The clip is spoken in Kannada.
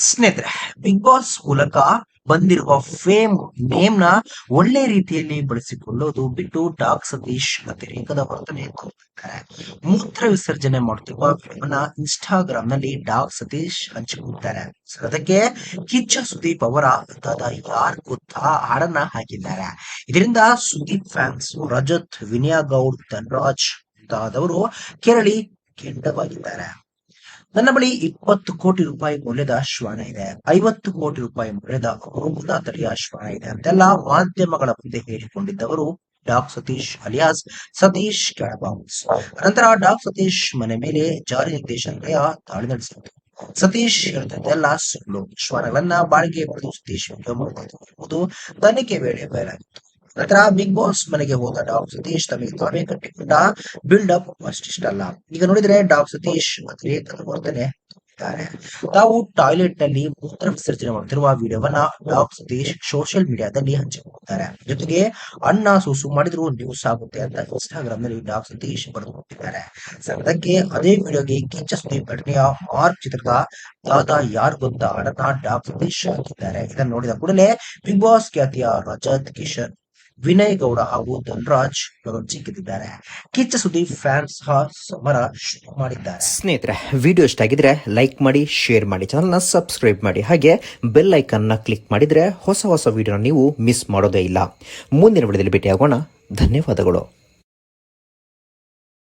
ಸ್ನೇಹಿತರೆ, ಬಿಗ್ ಬಾಸ್ ಮೂಲಕ ಬಂದಿರುವ ಫೇಮ್ ನೇಮ್ ನ ಒಳ್ಳೆ ರೀತಿಯಲ್ಲಿ ಬಳಸಿಕೊಳ್ಳೋದು ಬಿಟ್ಟು ಡಾಕ್ ಸತೀಶ್ ಅತಿರೇಕದ ವರ್ತನೆ ತೋರುತ್ತಿದ್ದಾರೆ. ಮೂತ್ರ ವಿಸರ್ಜನೆ ಮಾಡುತ್ತಿರುವ ವಿಡಿಯೋವನ್ನ ಇನ್ಸ್ಟಾಗ್ರಾಮ್ ನಲ್ಲಿ ಡಾಕ್ ಸತೀಶ್ ಹಂಚಿಕೊಂಡಿದ್ದಾರೆ. ಅದಕ್ಕೆ ಕಿಚ್ಚ ಸುದೀಪ್ ಅವರ ಅಂತಾದ ಯಾರ್ ಗೊತ್ತಾ ಹಾಡನ್ನ ಹಾಕಿದ್ದಾರೆ. ಇದರಿಂದ ಸುದೀಪ್ ಫ್ಯಾನ್ಸ್ ರಜತ್, ವಿನಯಾ ಗೌಡ್, ಧನ್ರಾಜ್ ಮುಂತಾದವರು ಕೆರಳಿ ಕೆಂಡವಾಗಿದ್ದಾರೆ. ನನ್ನ ಬಳಿ 20 ಕೋಟಿ ರೂಪಾಯಿ ಮೌಲ್ಯದ ಶ್ವಾನ ಇದೆ, 50 ಕೋಟಿ ರೂಪಾಯಿ ಮೌಲ್ಯದ ಅಪರೂಪದ ತಳಿಯ ಶ್ವಾನ ಇದೆ ಅಂತೆಲ್ಲ ಮಾಧ್ಯಮಗಳ ಮುಂದೆ ಹೇಳಿಕೊಂಡಿದ್ದವರು ಡಾಕ್ ಸತೀಶ್ ಅಲಿಯಾಸ್ ಸತೀಶ್ ಕೆಳಬಾವಿಸ್. ನಂತರ ಡಾಕ್ ಸತೀಶ್ ಮನೆ ಮೇಲೆ ಜಾರಿ ನಿರ್ದೇಶನಾಲಯ ದಾಳಿ ನಡೆಸಿತು. ಸತೀಶ್ ಹೇಳ್ತಿದ್ದೆಲ್ಲ ಸುಳ್ಳು, ಶ್ವಾನಗಳನ್ನ ಬಾಡಿಗೆ ಪಡೆದು ಸತೀಶ್ ವಿಡಿಯೋ ಮಾಡಿದ್ರು ಎಂಬುದು ತನಿಖೆ ವೇಳೆ ಬಯಲಾಗಿತ್ತು. ನಂತರ ಬಿಗ್ ಬಾಸ್ ಮನೆಗೆ ಹೋದ ಡಾಕ್ ಸತೀಶ್ ತಮಗೆ ತಾವೇ ಕಟ್ಟಿಕೊಂಡ ಬಿಲ್ಡಪ್ ಅಷ್ಟಿಷ್ಟಲ್ಲ. ಈಗ ನೋಡಿದ್ರೆ ಡಾಕ್ ಸತೀಶ್ ಅತಿರೇಕದ ವರ್ತನೆ ತೋರಿದ್ದಾರೆ. ತಾವು ಟಾಯ್ಲೆಟ್ ನಲ್ಲಿ ಮೂತ್ರ ವಿಸರ್ಜನೆ ಮಾಡುತ್ತಿರುವ ವಿಡಿಯೋವನ್ನ ಡಾಕ್ ಸತೀಶ್ ಸೋಷಿಯಲ್ ಮೀಡಿಯಾದಲ್ಲಿ ಹಂಚಿಕೊಂಡಿದ್ದಾರೆ. ಜೊತೆಗೆ ಅಣ್ಣ ಸೂಸು ಮಾಡಿದ್ರು ನ್ಯೂಸ್ ಆಗುತ್ತೆ ಅಂತ ಇನ್ಸ್ಟಾಗ್ರಾಮ್ ನಲ್ಲಿ ಡಾಕ್ ಸತೀಶ್ ಬರೆದುಕೊಂಡಿದ್ದಾರೆ. ಅದಕ್ಕೆ ಅದೇ ವಿಡಿಯೋಗೆ ಕಿಚ್ಚ ಸುದೀಪ್ ಘಟನೆಯ ಮಾರ್ಕ್ ಚಿತ್ರದ ದಾದಾ ಯಾರ್ ಗೊತ್ತಾ ಹಾಡನ್ನ ಡಾಕ್ ಸತೀಶ್ ಹಾಕಿದ್ದಾರೆ. ಇದನ್ನು ನೋಡಿದ ಕೂಡಲೇ ಬಿಗ್ ಬಾಸ್ ಖ್ಯಾತಿಯ ರಜತ್, ಕಿಶನ್, ವಿನಯ್ ಗೌಡ ಹಾಗೂ ಧನ್ರಾಜ್ ಚಿಕ್ಕಿದ್ದಾರೆ. ಕಿಚ್ಚ ಸುದೀಪ್ ಫ್ಯಾನ್ಸ್ ಸಹ ಸಮರ ಶುರು ಮಾಡಿದ್ದಾರೆ. ಸ್ನೇಹಿತರೆ, ವಿಡಿಯೋ ಇಷ್ಟ ಆಗಿದ್ರೆ ಲೈಕ್ ಮಾಡಿ, ಶೇರ್ ಮಾಡಿ, ಚಾನಲ್ನ ಸಬ್ಸ್ಕ್ರೈಬ್ ಮಾಡಿ, ಹಾಗೆ ಬೆಲ್ ಐಕನ್ ನ ಕ್ಲಿಕ್ ಮಾಡಿದ್ರೆ ಹೊಸ ವಿಡಿಯೋನ ನೀವು ಮಿಸ್ ಮಾಡೋದೇ ಇಲ್ಲ. ಮುಂದಿನ ವಿಡಿಯೋದಲ್ಲಿ ಭೇಟಿಯಾಗೋಣ. ಧನ್ಯವಾದಗಳು.